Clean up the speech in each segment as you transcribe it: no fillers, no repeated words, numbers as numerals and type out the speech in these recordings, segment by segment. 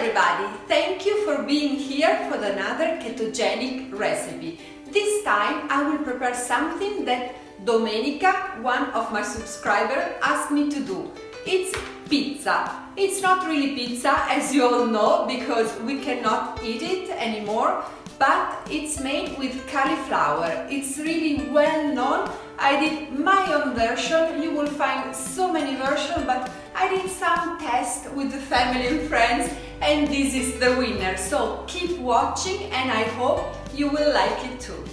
everybody, thank you for being here for another ketogenic recipe. This time I will prepare something that Domenica, one of my subscribers, asked me to do. It's pizza. It's not really pizza, as you all know, because we cannot eat it anymore, but it's made with cauliflower. It's really well known. I did my own version. You will find so many versions, but I did some tests with the family and friends, and this is the winner. So keep watching and I hope you will like it too.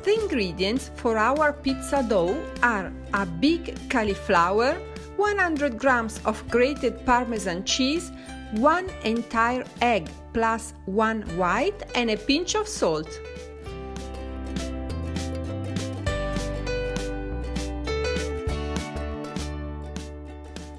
The ingredients for our pizza dough are a big cauliflower, 100 grams of grated parmesan cheese, 1 entire egg plus 1 white, and a pinch of salt.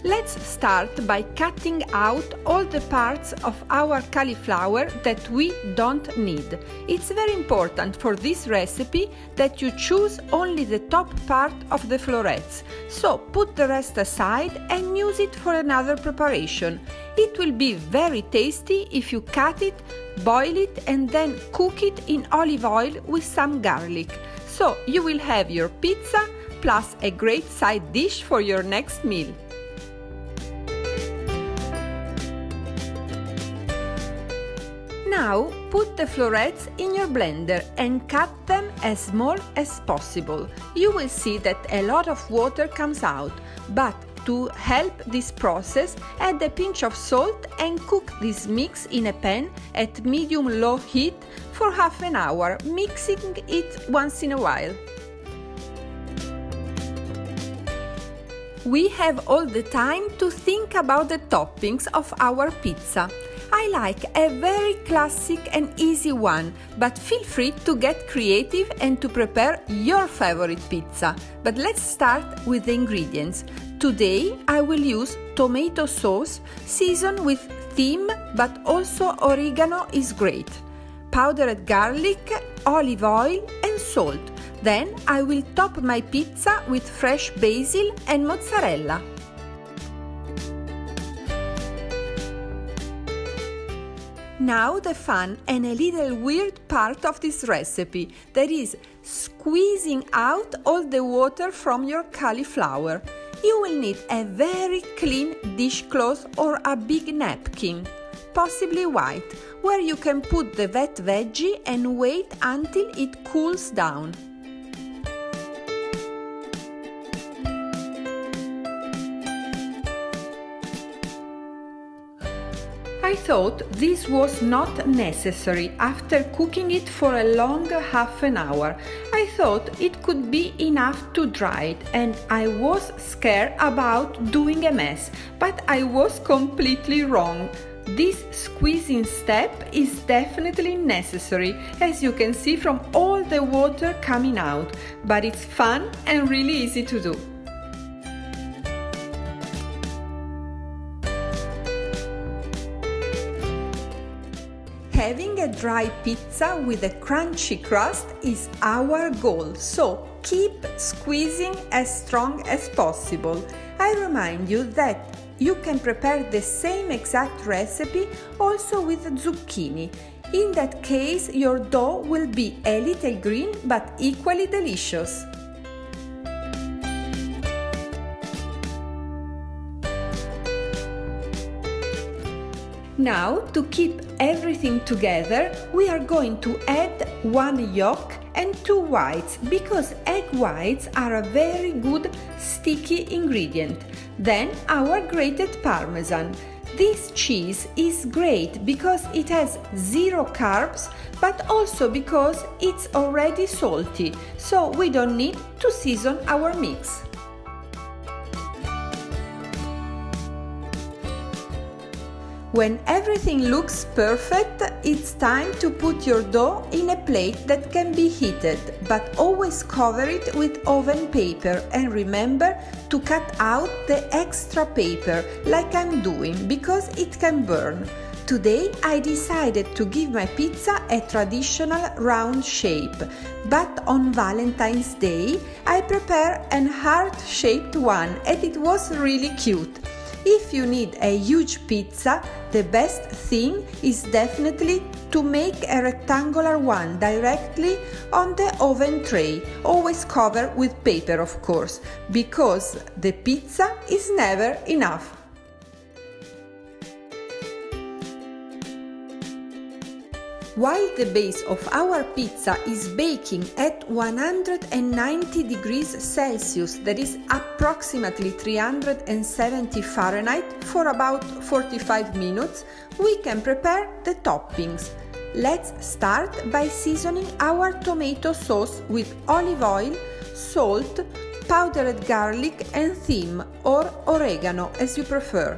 Let's start by cutting out all the parts of our cauliflower that we don't need. It's very important for this recipe that you choose only the top part of the florets, so put the rest aside and use it for another preparation. It will be very tasty if you cut it, boil it and then cook it in olive oil with some garlic. So you will have your pizza plus a great side dish for your next meal. Now put the florets in your blender and cut them as small as possible. You will see that a lot of water comes out, but to help this process, add a pinch of salt and cook this mix in a pan at medium-low heat for half an hour, mixing it once in a while. We have all the time to think about the toppings of our pizza. I like a very classic and easy one, but feel free to get creative and to prepare your favorite pizza. But let's start with the ingredients. Today I will use tomato sauce seasoned with thyme, but also oregano is great, powdered garlic, olive oil and salt. Then I will top my pizza with fresh basil and mozzarella. Now the fun and a little weird part of this recipe, that is squeezing out all the water from your cauliflower. You will need a very clean dishcloth or a big napkin, possibly white, where you can put the wet veggie and wait until it cools down. I thought this was not necessary after cooking it for a long half an hour. I thought it could be enough to dry it, and I was scared about doing a mess, but I was completely wrong. This squeezing step is definitely necessary, as you can see from all the water coming out, but it's fun and really easy to do. Having a dry pizza with a crunchy crust is our goal, so keep squeezing as strong as possible. I remind you that you can prepare the same exact recipe also with zucchini. In that case, your dough will be a little green but equally delicious. Now, to keep everything together, we are going to add 1 yolk and 2 whites, because egg whites are a very good sticky ingredient. Then our grated parmesan. This cheese is great because it has 0 carbs, but also because it's already salty, so we don't need to season our mix. When everything looks perfect, it's time to put your dough in a plate that can be heated, but always cover it with oven paper and remember to cut out the extra paper like I'm doing, because it can burn. Today I decided to give my pizza a traditional round shape, but on Valentine's Day I prepared an heart-shaped one and it was really cute. If you need a huge pizza, the best thing is definitely to make a rectangular one directly on the oven tray, always covered with paper of course, because the pizza is never enough. While the base of our pizza is baking at 190 degrees Celsius, that is approximately 370 Fahrenheit, for about 45 minutes, we can prepare the toppings. Let's start by seasoning our tomato sauce with olive oil, salt, powdered garlic and thyme or oregano as you prefer.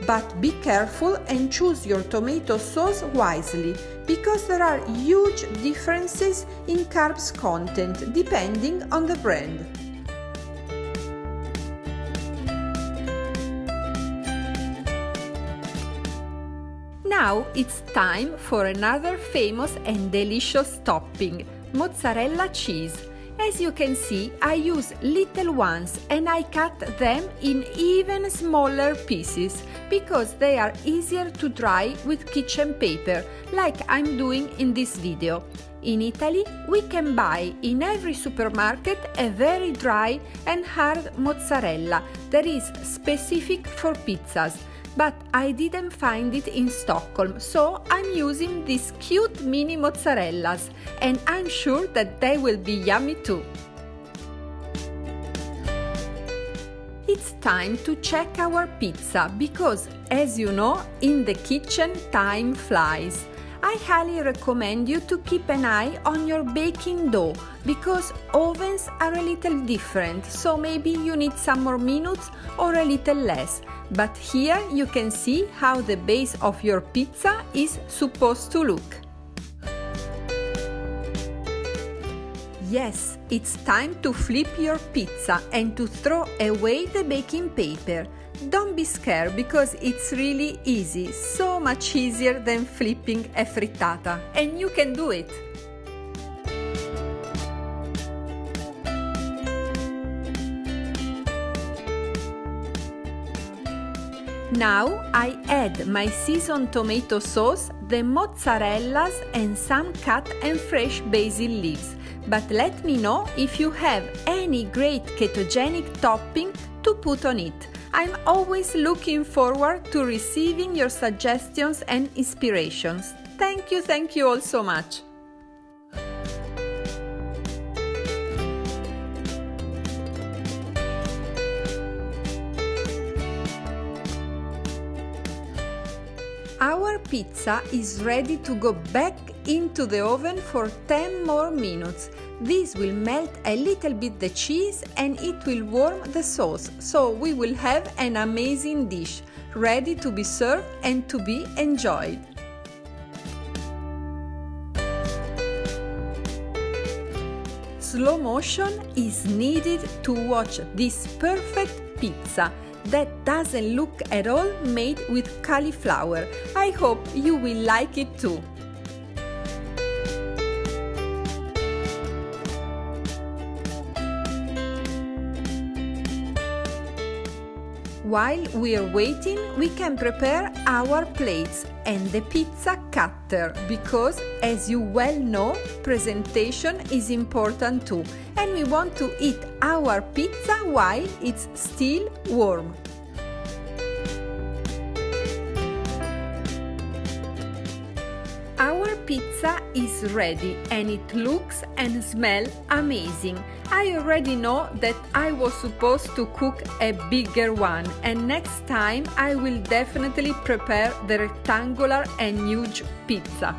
But be careful and choose your tomato sauce wisely, because there are huge differences in carbs content depending on the brand. Now it's time for another famous and delicious topping, mozzarella cheese. As you can see, I use little ones and I cut them in even smaller pieces because they are easier to dry with kitchen paper, like I'm doing in this video. In Italy, we can buy in every supermarket a very dry and hard mozzarella that is specific for pizzas. But I didn't find it in Stockholm, so I'm using these cute mini mozzarellas, and I'm sure that they will be yummy too. It's time to check our pizza because, as you know, in the kitchen time flies. I highly recommend you to keep an eye on your baking dough because ovens are a little different, so maybe you need some more minutes or a little less. But here you can see how the base of your pizza is supposed to look. Yes, it's time to flip your pizza and to throw away the baking paper. Don't be scared because it's really easy, so much easier than flipping a frittata, and you can do it. Now I add my seasoned tomato sauce, the mozzarellas and some cut and fresh basil leaves. But let me know if you have any great ketogenic topping to put on it. I'm always looking forward to receiving your suggestions and inspirations. Thank you all so much. Our pizza is ready to go back into the oven for 10 more minutes. This will melt a little bit the cheese and it will warm the sauce, so we will have an amazing dish, ready to be served and to be enjoyed. Slow motion is needed to watch this perfect pizza that doesn't look at all made with cauliflower. I hope you will like it too. While we are waiting, we can prepare our plates and the pizza cutter because, as you well know, presentation is important too, and we want to eat our pizza while it's still warm. Our pizza is ready and it looks and smells amazing. I already know that I was supposed to cook a bigger one, and next time I will definitely prepare the rectangular and huge pizza.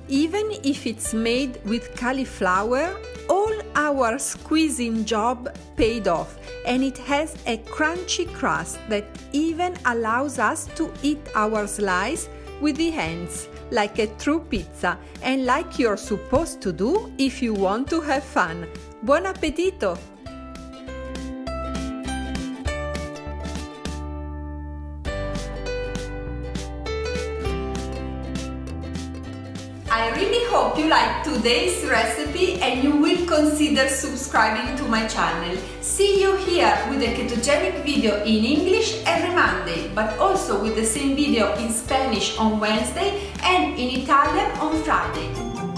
Even if it's made with cauliflower, all our squeezing job paid off, and it has a crunchy crust that even allows us to eat our slice with the hands, like a true pizza, and like you're supposed to do if you want to have fun. Buon appetito! really hope you like today's recipe and you will consider subscribing to my channel. See you here with a ketogenic video in English every Monday, but also with the same video in Spanish on Wednesday and in Italian on Friday.